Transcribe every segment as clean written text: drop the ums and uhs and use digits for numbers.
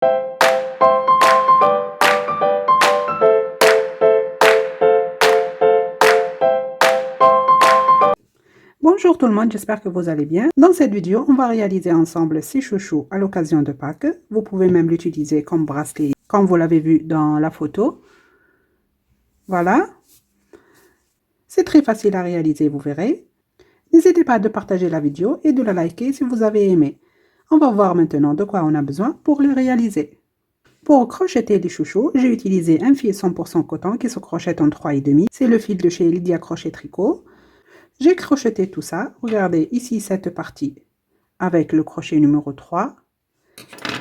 Bonjour tout le monde, j'espère que vous allez bien. Dans cette vidéo, on va réaliser ensemble ces chouchous à l'occasion de Pâques. Vous pouvez même l'utiliser comme bracelet, comme vous l'avez vu dans la photo. Voilà. C'est très facile à réaliser, vous verrez. N'hésitez pas de partager la vidéo et de la liker si vous avez aimé. On va voir maintenant de quoi on a besoin pour le réaliser. Pour crocheter les chouchous, j'ai utilisé un fil 100% coton qui se crochette en 3,5. C'est le fil de chez Lydia Crochet Tricot. J'ai crocheté tout ça. Regardez ici cette partie avec le crochet numéro 3.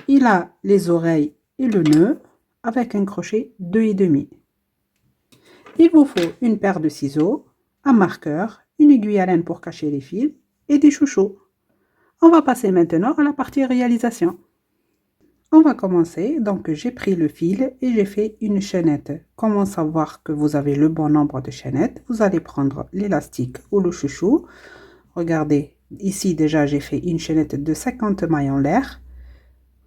Il a les oreilles et le nœud avec un crochet 2,5. Il vous faut une paire de ciseaux, un marqueur, une aiguille à laine pour cacher les fils et des chouchous. On va passer maintenant à la partie réalisation. On va commencer, donc j'ai pris le fil et j'ai fait une chaînette. Comment savoir que vous avez le bon nombre de chaînettes? Vous allez prendre l'élastique ou le chouchou. Regardez, ici déjà j'ai fait une chaînette de 50 mailles en l'air.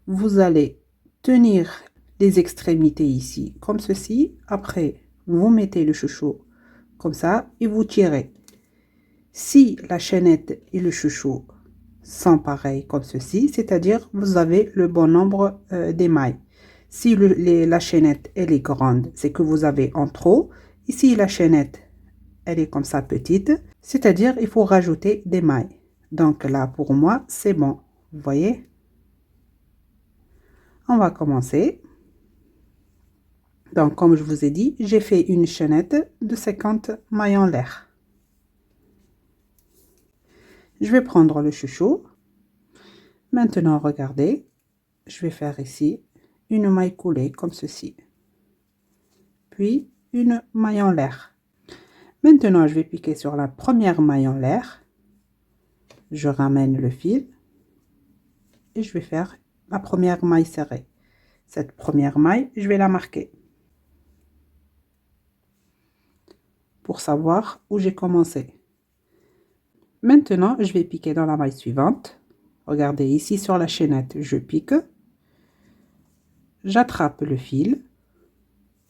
Vous allez tenir les extrémités ici comme ceci. Après, vous mettez le chouchou comme ça et vous tirez. Si la chaînette et le chouchou sont pareils comme ceci, c'est-à-dire vous avez le bon nombre d'émails. Si la chaînette elle est grande, c'est que vous avez en trop. Ici la chaînette elle est comme ça petite, c'est-à-dire il faut rajouter des mailles. Donc là pour moi c'est bon, vous voyez. On va commencer. Donc comme je vous ai dit, j'ai fait une chaînette de 50 mailles en l'air. Je vais prendre le chouchou. Maintenant, regardez, je vais faire ici une maille coulée comme ceci. Puis une maille en l'air. Maintenant, je vais piquer sur la première maille en l'air. Je ramène le fil et je vais faire la première maille serrée. Cette première maille, je vais la marquer pour savoir où j'ai commencé. Maintenant, je vais piquer dans la maille suivante. Regardez ici sur la chaînette, je pique. J'attrape le fil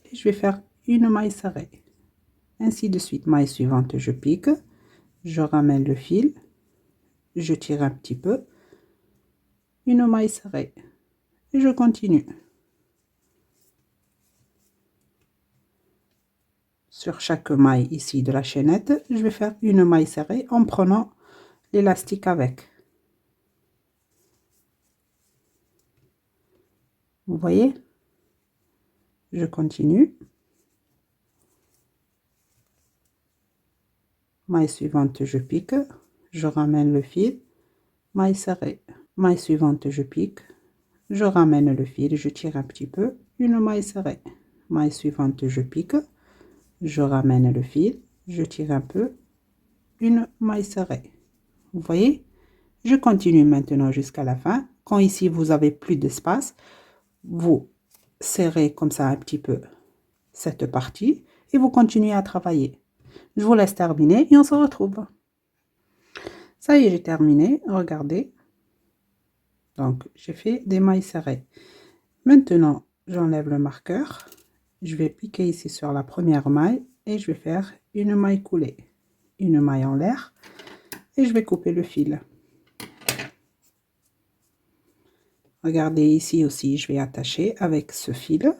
et je vais faire une maille serrée. Ainsi de suite, maille suivante, je pique. Je ramène le fil. Je tire un petit peu. Une maille serrée. Et je continue. Sur chaque maille ici de la chaînette, je vais faire une maille serrée en prenant l'élastique avec. Vous voyez? Je continue. Maille suivante, je pique. Je ramène le fil. Maille serrée. Maille suivante, je pique. Je ramène le fil. Je tire un petit peu. Une maille serrée. Maille suivante, je pique. Je ramène le fil, je tire un peu, une maille serrée. Vous voyez? Je continue maintenant jusqu'à la fin. Quand ici vous avez plus d'espace, vous serrez comme ça un petit peu cette partie et vous continuez à travailler. Je vous laisse terminer et on se retrouve. Ça y est, j'ai terminé. Regardez. Donc, j'ai fait des mailles serrées. Maintenant, j'enlève le marqueur. Je vais piquer ici sur la première maille et je vais faire une maille coulée, une maille en l'air et je vais couper le fil. Regardez ici aussi, je vais attacher avec ce fil.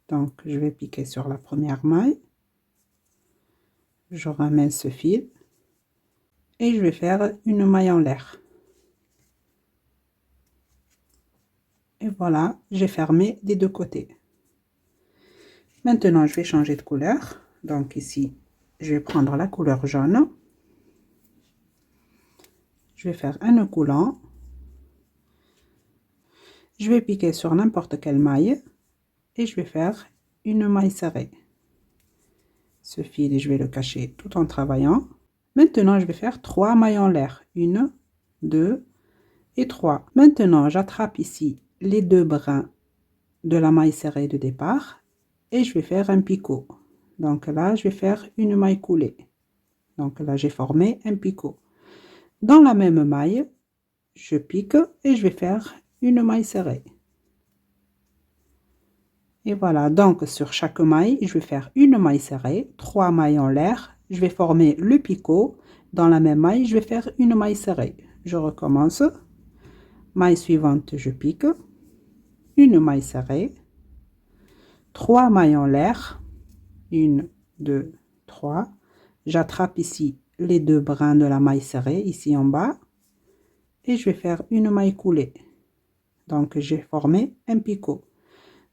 Donc je vais piquer sur la première maille, je ramène ce fil et je vais faire une maille en l'air. Et voilà, j'ai fermé des deux côtés. Maintenant, je vais changer de couleur. Donc ici, je vais prendre la couleur jaune. Je vais faire un nœud coulant. Je vais piquer sur n'importe quelle maille et je vais faire une maille serrée. Ce fil, je vais le cacher tout en travaillant. Maintenant, je vais faire 3 mailles en l'air. 1, 2 et 3. Maintenant, j'attrape ici les deux brins de la maille serrée de départ et je vais faire un picot. Donc là, je vais faire une maille coulée. Donc là, j'ai formé un picot. Dans la même maille, je pique et je vais faire une maille serrée. Et voilà, donc sur chaque maille, je vais faire une maille serrée, 3 mailles en l'air, je vais former le picot. Dans la même maille, je vais faire une maille serrée. Je recommence. Maille suivante, je pique, une maille serrée, 3 mailles en l'air, 1, 2, 3. J'attrape ici les deux brins de la maille serrée, ici en bas, et je vais faire une maille coulée. Donc j'ai formé un picot.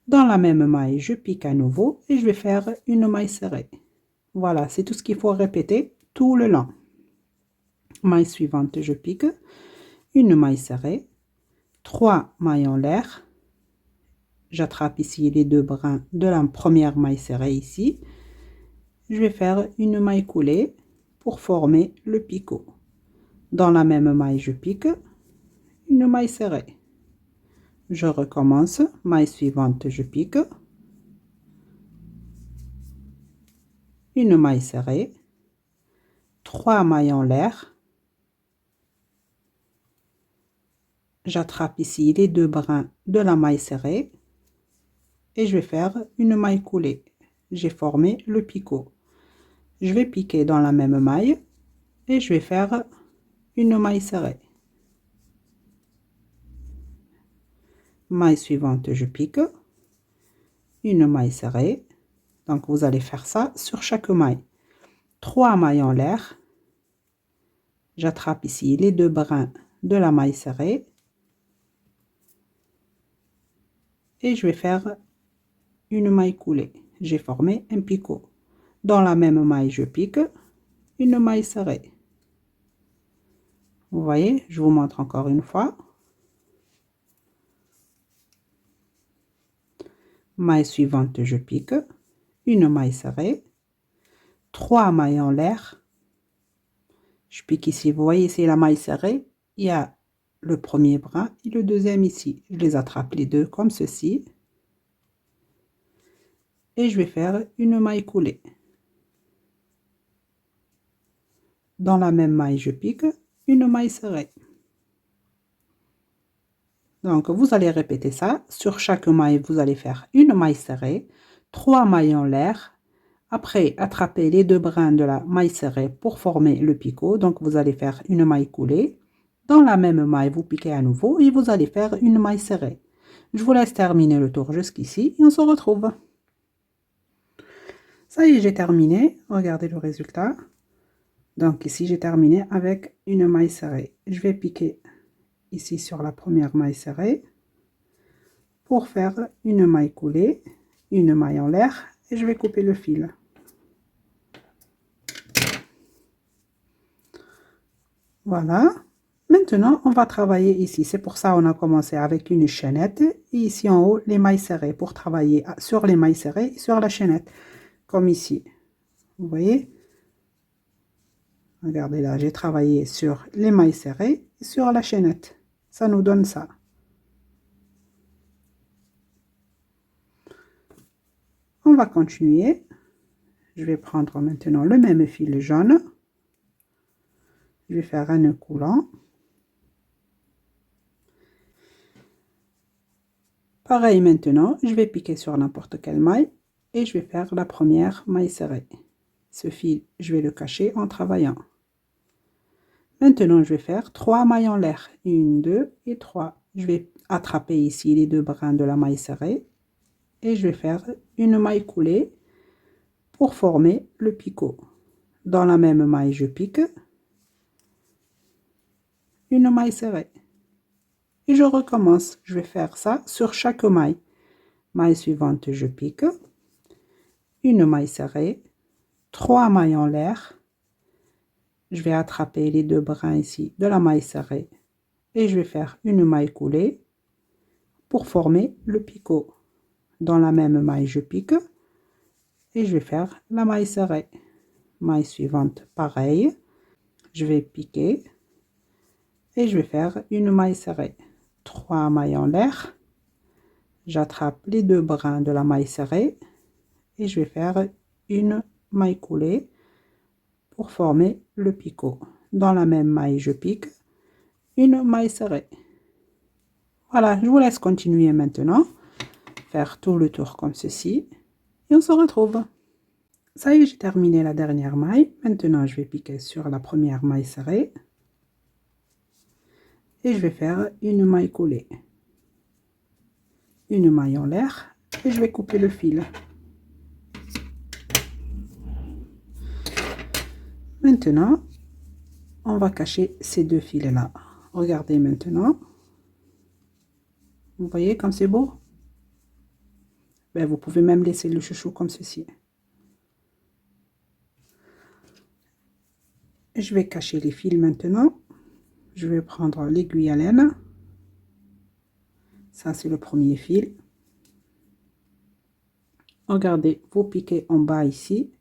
Dans la même maille, je pique à nouveau et je vais faire une maille serrée. Voilà, c'est tout ce qu'il faut répéter tout le long. Maille suivante, je pique, une maille serrée, 3 mailles en l'air. J'attrape ici les deux brins de la première maille serrée ici. Je vais faire une maille coulée pour former le picot. Dans la même maille, je pique, une maille serrée. Je recommence, maille suivante, je pique, une maille serrée, 3 mailles en l'air. J'attrape ici les deux brins de la maille serrée et je vais faire une maille coulée. J'ai formé le picot. Je vais piquer dans la même maille et je vais faire une maille serrée. Maille suivante, je pique, une maille serrée. Donc vous allez faire ça sur chaque maille. 3 mailles en l'air. J'attrape ici les deux brins de la maille serrée et je vais faire une maille coulée. J'ai formé un picot. Dans la même maille, je pique, une maille serrée. Vous voyez, je vous montre encore une fois. Maille suivante, je pique, une maille serrée, 3 mailles en l'air. Je pique ici, vous voyez, c'est la maille serrée. Il y a le premier brin et le deuxième ici. Je les attrape les deux comme ceci. Et je vais faire une maille coulée. Dans la même maille, je pique, une maille serrée. Donc, vous allez répéter ça. Sur chaque maille, vous allez faire une maille serrée, 3 mailles en l'air. Après, attrapez les deux brins de la maille serrée pour former le picot. Donc, vous allez faire une maille coulée. Dans la même maille, vous piquez à nouveau et vous allez faire une maille serrée. Je vous laisse terminer le tour jusqu'ici et on se retrouve. Ça y est, j'ai terminé. Regardez le résultat. Donc ici, j'ai terminé avec une maille serrée. Je vais piquer ici sur la première maille serrée pour faire une maille coulée, une maille en l'air et je vais couper le fil. Voilà. Maintenant, on va travailler ici. C'est pour ça qu'on a commencé avec une chaînette et ici en haut, les mailles serrées pour travailler sur les mailles serrées et sur la chaînette. Comme ici. Vous voyez? Regardez là, j'ai travaillé sur les mailles serrées et sur la chaînette. Ça nous donne ça. On va continuer. Je vais prendre maintenant le même fil jaune. Je vais faire un nœud coulant. Pareil maintenant, je vais piquer sur n'importe quelle maille et je vais faire la première maille serrée. Ce fil, je vais le cacher en travaillant. Maintenant, je vais faire 3 mailles en l'air. 1, 2 et 3. Je vais attraper ici les deux brins de la maille serrée et je vais faire une maille coulée pour former le picot. Dans la même maille, je pique, une maille serrée. Et je recommence. Je vais faire ça sur chaque maille. Maille suivante, je pique, une maille serrée, 3 mailles en l'air. Je vais attraper les deux brins ici de la maille serrée et je vais faire une maille coulée pour former le picot. Dans la même maille, je pique et je vais faire la maille serrée. Maille suivante, pareil. Je vais piquer et je vais faire une maille serrée. 3 mailles en l'air. J'attrape les deux brins de la maille serrée et je vais faire une maille coulée pour former le picot. Dans la même maille, je pique, une maille serrée. Voilà, je vous laisse continuer maintenant. faire tout le tour comme ceci. Et on se retrouve. Ça y est, j'ai terminé la dernière maille. Maintenant, je vais piquer sur la première maille serrée. Et je vais faire une maille coulée. Une maille en l'air. Et je vais couper le fil. Maintenant, on va cacher ces deux fils-là. Regardez maintenant. Vous voyez comme c'est beau? Ben, vous pouvez même laisser le chouchou comme ceci. Je vais cacher les fils maintenant. Je vais prendre l'aiguille à laine. Ça, c'est le premier fil. Regardez, vous piquez en bas ici,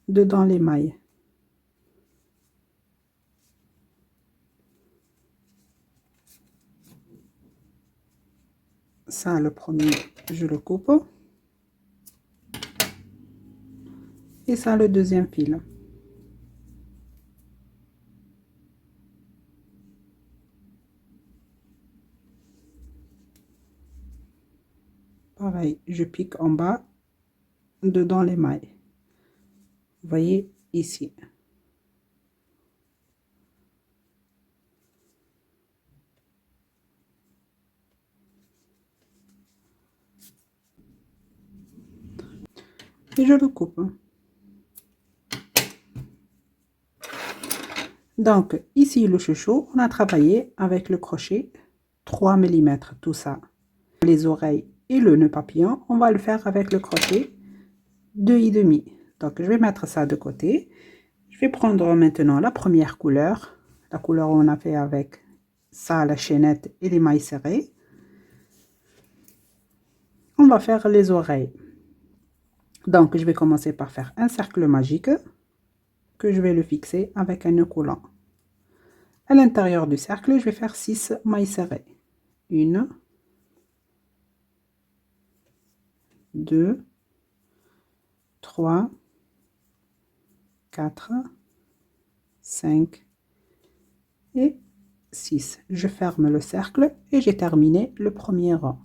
dedans les mailles. Ça, le premier, je le coupe. Et ça, le deuxième fil. Pareil, je pique en bas, dedans les mailles. Vous voyez ici. Et je le coupe. Donc, ici, le chouchou, on a travaillé avec le crochet 3 mm, tout ça. Les oreilles et le nœud papillon, on va le faire avec le crochet 2,5. Donc, je vais mettre ça de côté. Je vais prendre maintenant la première couleur. La couleur on a fait avec ça, la chaînette et les mailles serrées. On va faire les oreilles. Donc, je vais commencer par faire un cercle magique que je vais le fixer avec un nœud coulant. À l'intérieur du cercle, je vais faire 6 mailles serrées. 1, 2, 3, 4, 5 et 6. Je ferme le cercle et j'ai terminé le premier rang.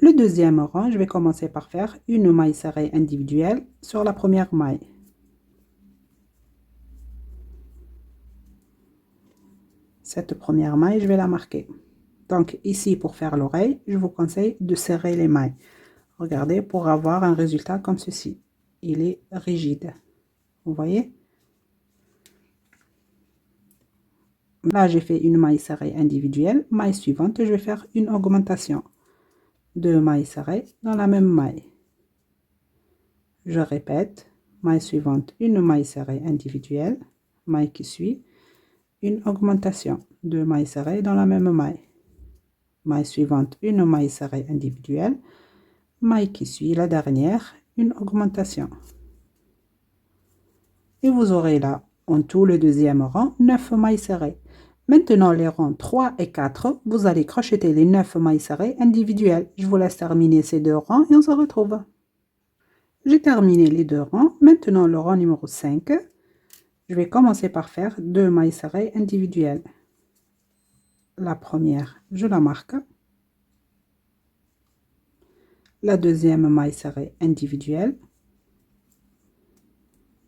Le deuxième rang, je vais commencer par faire une maille serrée individuelle sur la première maille. Cette première maille, je vais la marquer. Donc ici, pour faire l'oreille, je vous conseille de serrer les mailles. Regardez, pour avoir un résultat comme ceci. Il est rigide. Vous voyez? Là, j'ai fait une maille serrée individuelle. Maille suivante, je vais faire une augmentation. 2 mailles serrées dans la même maille. Je répète. Maille suivante, une maille serrée individuelle. Maille qui suit, une augmentation. 2 mailles serrées dans la même maille. Maille suivante, une maille serrée individuelle. Maille qui suit, la dernière, une augmentation. Et vous aurez là, en tout le deuxième rang, 9 mailles serrées. Maintenant, les rangs 3 et 4, vous allez crocheter les 9 mailles serrées individuelles. Je vous laisse terminer ces deux rangs et on se retrouve. J'ai terminé les deux rangs. Maintenant, le rang numéro 5, je vais commencer par faire 2 mailles serrées individuelles. La première, je la marque. La deuxième maille serrée individuelle.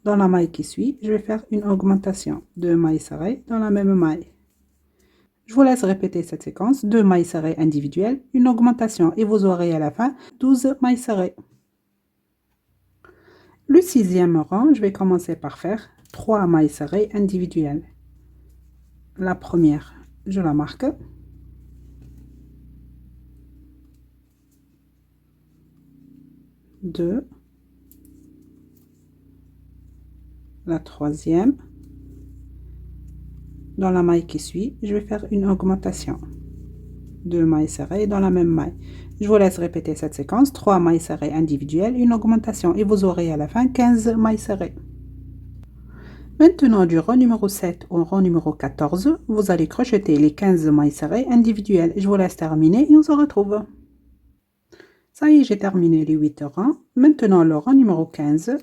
Dans la maille qui suit, je vais faire une augmentation. 2 mailles serrées dans la même maille. Je vous laisse répéter cette séquence. 2 mailles serrées individuelles, une augmentation et vous aurez à la fin 12 mailles serrées. Le sixième rang, je vais commencer par faire 3 mailles serrées individuelles. La première, je la marque. Deux. La troisième. Dans la maille qui suit, je vais faire une augmentation. 2 mailles serrées dans la même maille. Je vous laisse répéter cette séquence. 3 mailles serrées individuelles, une augmentation et vous aurez à la fin 15 mailles serrées. Maintenant, du rang numéro 7 au rang numéro 14, vous allez crocheter les 15 mailles serrées individuelles. Je vous laisse terminer et on se retrouve. Ça y est, j'ai terminé les 8 rangs. Maintenant, le rang numéro 15,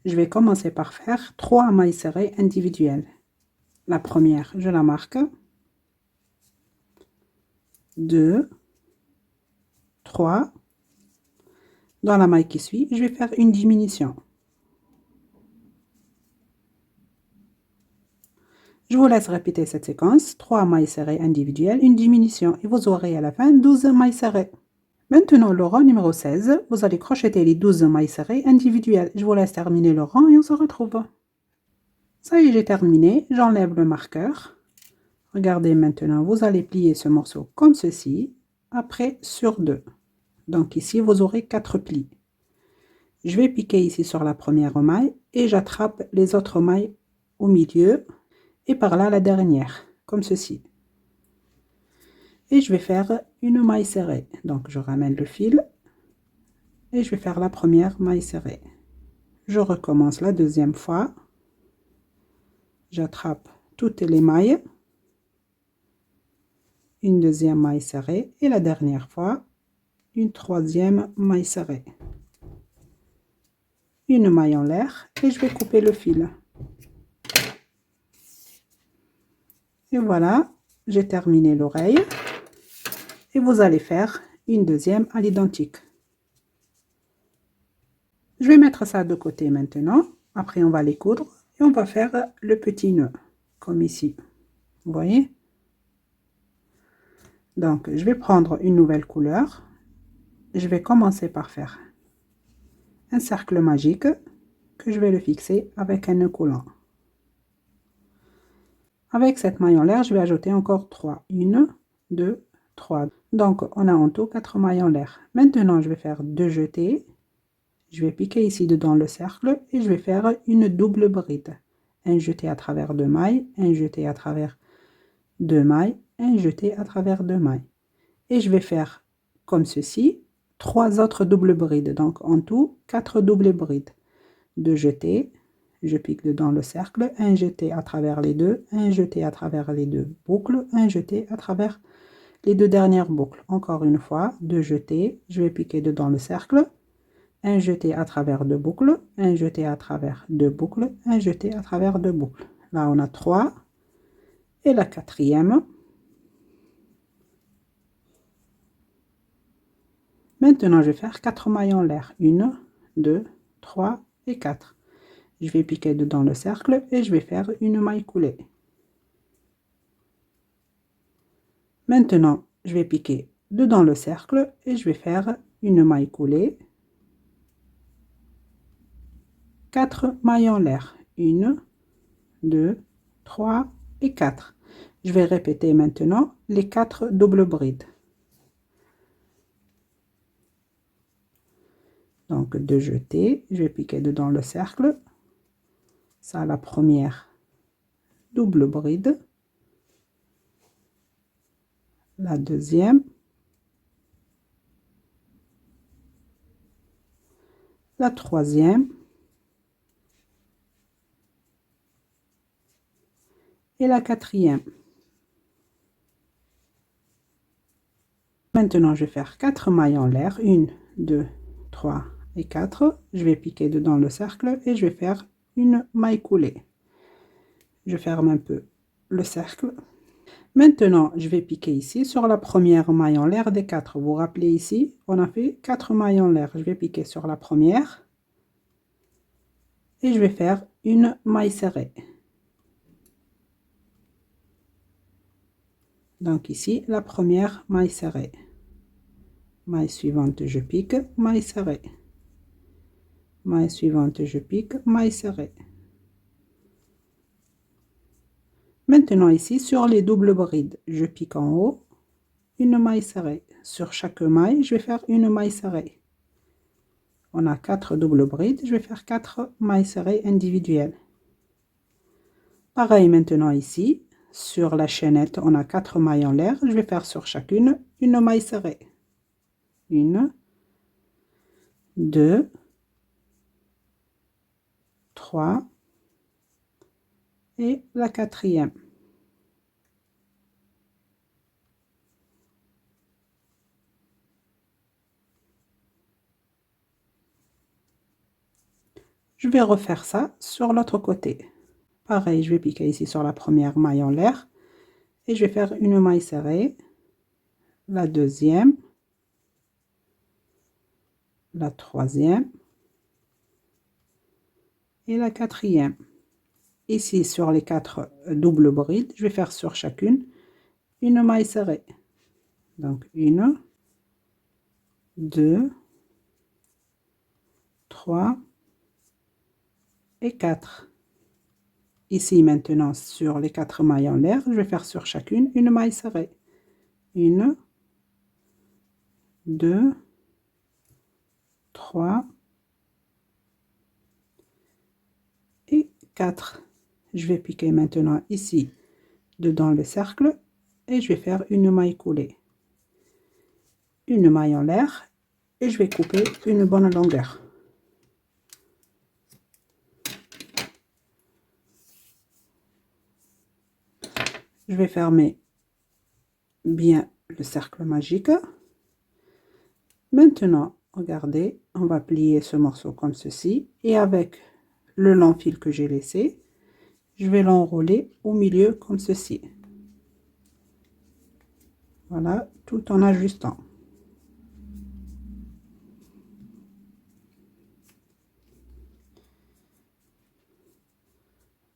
je vais commencer par faire 3 mailles serrées individuelles. La première, je la marque. 2, 3. Dans la maille qui suit, je vais faire une diminution. Je vous laisse répéter cette séquence. 3 mailles serrées individuelles, une diminution et vous aurez à la fin 12 mailles serrées. Maintenant, le rang numéro 16, vous allez crocheter les 12 mailles serrées individuelles. Je vous laisse terminer le rang et on se retrouve. Ça y est, j'ai terminé. J'enlève le marqueur. Regardez maintenant, vous allez plier ce morceau comme ceci, après sur 2. Donc ici, vous aurez 4 plis. Je vais piquer ici sur la première maille et j'attrape les autres mailles au milieu et par là la dernière, comme ceci. Et je vais faire une maille serrée. Donc je ramène le fil et je vais faire la première maille serrée. Je recommence la deuxième fois. J'attrape toutes les mailles. Une deuxième maille serrée et la dernière fois une troisième maille serrée. Une maille en l'air et je vais couper le fil. Et voilà, j'ai terminé l'oreille et vous allez faire une deuxième à l'identique. Je vais mettre ça de côté maintenant. Après, on va les coudre et on va faire le petit nœud, comme ici. Vous voyez? Donc, je vais prendre une nouvelle couleur. Je vais commencer par faire un cercle magique que je vais le fixer avec un nœud coulant. Avec cette maille en l'air, je vais ajouter encore 3. 1, 2, 3. Donc, on a en tout 4 mailles en l'air. Maintenant, je vais faire 2 jetés. Je vais piquer ici dedans le cercle et je vais faire une double bride. Un jeté à travers 2 mailles, un jeté à travers 2 mailles, un jeté à travers 2 mailles. Et je vais faire comme ceci 3 autres doubles brides. Donc, en tout, 4 doubles brides. 2 jetés. Je pique dedans le cercle, un jeté à travers les deux, un jeté à travers les deux boucles, un jeté à travers les deux dernières boucles. Encore une fois, 2 jetés, je vais piquer dedans le cercle, un jeté à travers 2 boucles, un jeté à travers 2 boucles, un jeté à travers 2 boucles. Là, on a 3 et la quatrième. Maintenant, je vais faire 4 mailles en l'air. 1, 2, 3 et 4. Je vais piquer dedans le cercle et je vais faire une maille coulée. Maintenant, je vais piquer dedans le cercle et je vais faire une maille coulée. 4 mailles en l'air. 1, 2, 3 et 4. Je vais répéter maintenant les 4 doubles brides. Donc, 2 jetés, je vais piquer dedans le cercle. Ça, la première double bride. La deuxième. La troisième. Et la quatrième. Maintenant, je vais faire 4 mailles en l'air. 1, 2, 3 et 4. Je vais piquer dedans le cercle et je vais faire une maille coulée. Je ferme un peu le cercle. Maintenant, je vais piquer ici sur la première maille en l'air des 4. Vous vous rappelez ici, on a fait 4 mailles en l'air. Je vais piquer sur la première et je vais faire une maille serrée. Donc ici, la première maille serrée. Maille suivante, je pique, maille serrée. Maille suivante, je pique, maille serrée. Maintenant ici, sur les doubles brides, je pique en haut, une maille serrée. Sur chaque maille, je vais faire une maille serrée. On a 4 doubles brides, je vais faire 4 mailles serrées individuelles. Pareil maintenant ici, sur la chaînette, on a 4 mailles en l'air, je vais faire sur chacune une maille serrée. 1, 2, 3 et la quatrième. Je vais refaire ça sur l'autre côté. Pareil, je vais piquer ici sur la première maille en l'air et je vais faire une maille serrée, la deuxième, la troisième et la quatrième. Ici, sur les 4 doubles brides, je vais faire sur chacune une maille serrée. Donc, 1, 2, 3 et 4. Ici, maintenant, sur les 4 mailles en l'air, je vais faire sur chacune une maille serrée. 1, 2, 3 et 4. Je vais piquer maintenant ici, dedans le cercle, et je vais faire une maille coulée. Une maille en l'air, et je vais couper une bonne longueur. Je vais fermer bien le cercle magique. Maintenant, regardez, on va plier ce morceau comme ceci, et avec le long fil que j'ai laissé, je vais l'enrouler au milieu comme ceci. Voilà, tout en ajustant.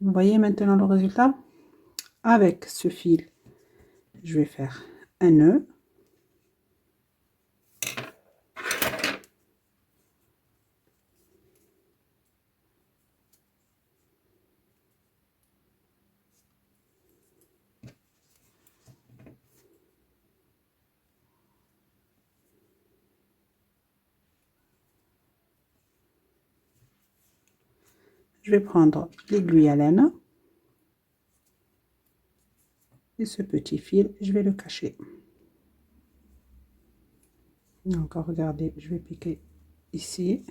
Vous voyez maintenant le résultat? Avec ce fil, je vais faire un nœud. Je vais prendre l'aiguille à laine et ce petit fil, je vais le cacher. Encore, regardez, je vais piquer ici.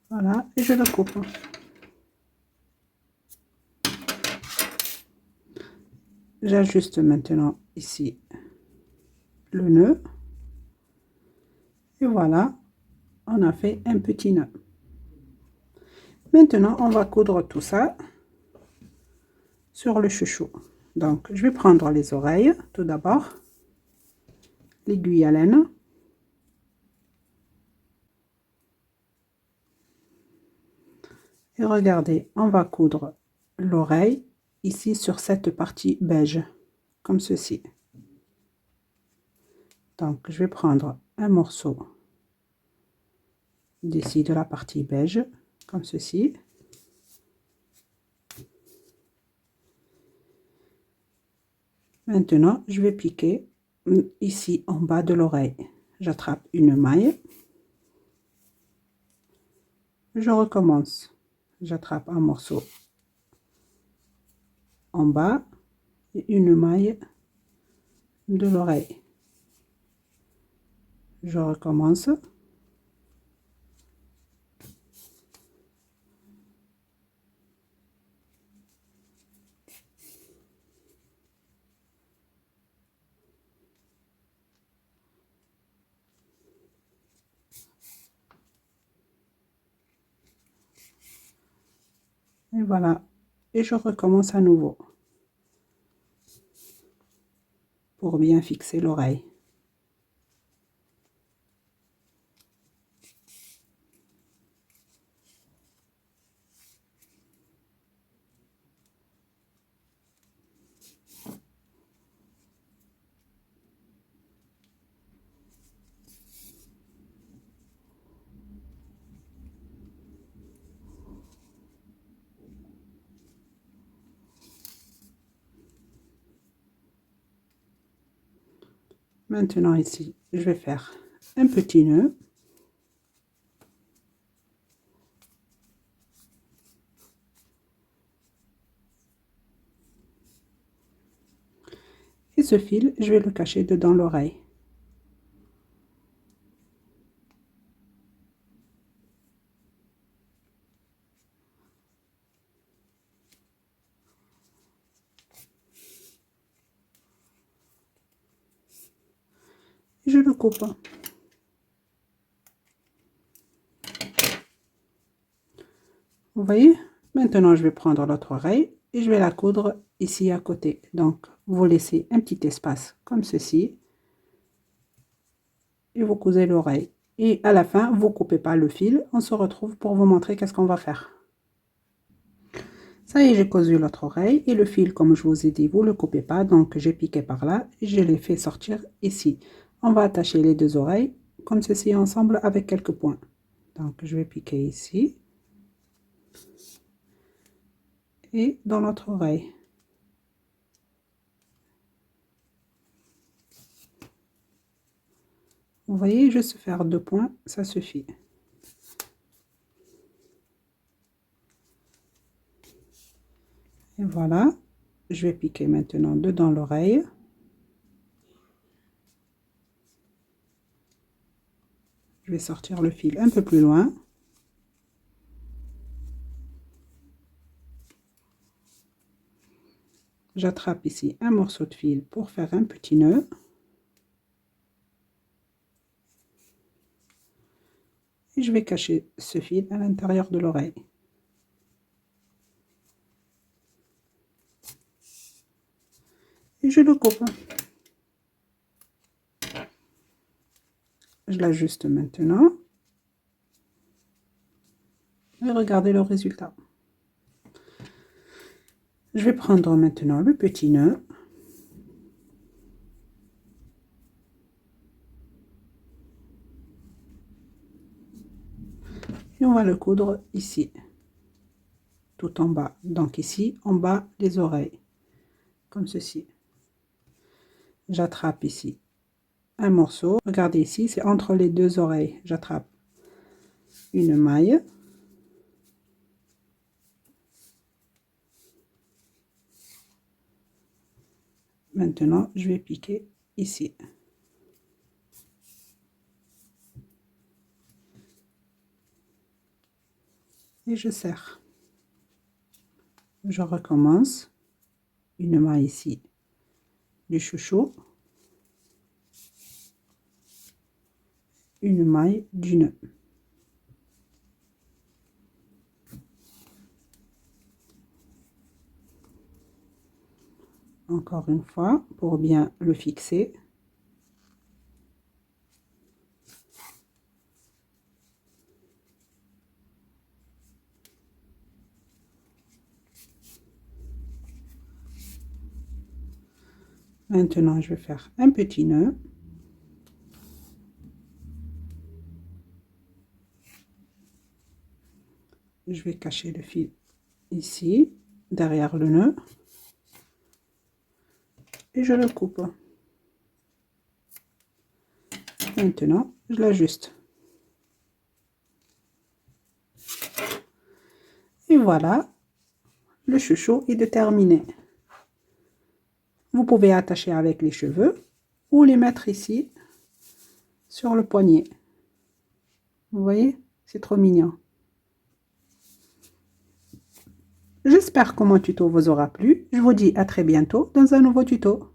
Voilà, et je le coupe. J'ajuste maintenant ici le nœud. Et voilà, on a fait un petit nœud. Maintenant, on va coudre tout ça sur le chouchou. Donc, je vais prendre les oreilles tout d'abord, l'aiguille à laine. Et regardez, on va coudre l'oreille ici sur cette partie beige, comme ceci. Donc, je vais prendre un morceau d'ici de la partie beige, comme ceci. Maintenant, je vais piquer ici en bas de l'oreille. J'attrape une maille. Je recommence. J'attrape un morceau en bas et une maille de l'oreille. Je recommence. Et voilà. Et je recommence à nouveau pour bien fixer l'oreille. Maintenant ici, je vais faire un petit nœud. Et ce fil, je vais le cacher dedans l'oreille. Je le coupe. Vous voyez? Maintenant, je vais prendre l'autre oreille et je vais la coudre ici à côté. Donc, vous laissez un petit espace comme ceci. Et vous cousez l'oreille. Et à la fin, vous coupez pas le fil. On se retrouve pour vous montrer qu'est-ce qu'on va faire. Ça y est, j'ai cousu l'autre oreille. Et le fil, comme je vous ai dit, vous le coupez pas. Donc, j'ai piqué par là. Et je l'ai fait sortir ici. On va attacher les deux oreilles comme ceci ensemble avec quelques points. Donc, je vais piquer ici. Et dans l'autre oreille. Vous voyez, juste faire 2 points, ça suffit. Et voilà, je vais piquer maintenant dedans l'oreille. Je vais sortir le fil un peu plus loin. J'attrape ici un morceau de fil pour faire un petit nœud. Et je vais cacher ce fil à l'intérieur de l'oreille. Et je le coupe. Je l'ajuste maintenant. Et regardez le résultat. Je vais prendre maintenant le petit nœud. Et on va le coudre ici. Tout en bas. Donc ici, en bas des oreilles. Comme ceci. J'attrape ici un morceau. Regardez ici, c'est entre les deux oreilles. J'attrape une maille. Maintenant, je vais piquer ici. Et je serre. Je recommence. Une maille ici du chouchou. Une maille du nœud. Encore une fois, pour bien le fixer. Maintenant, je vais faire un petit nœud. Je vais cacher le fil ici, derrière le nœud. Et je le coupe. Maintenant, je l'ajuste. Et voilà, le chouchou est terminé. Vous pouvez attacher avec les cheveux ou les mettre ici sur le poignet. Vous voyez, c'est trop mignon. J'espère que mon tuto vous aura plu. Je vous dis à très bientôt dans un nouveau tuto.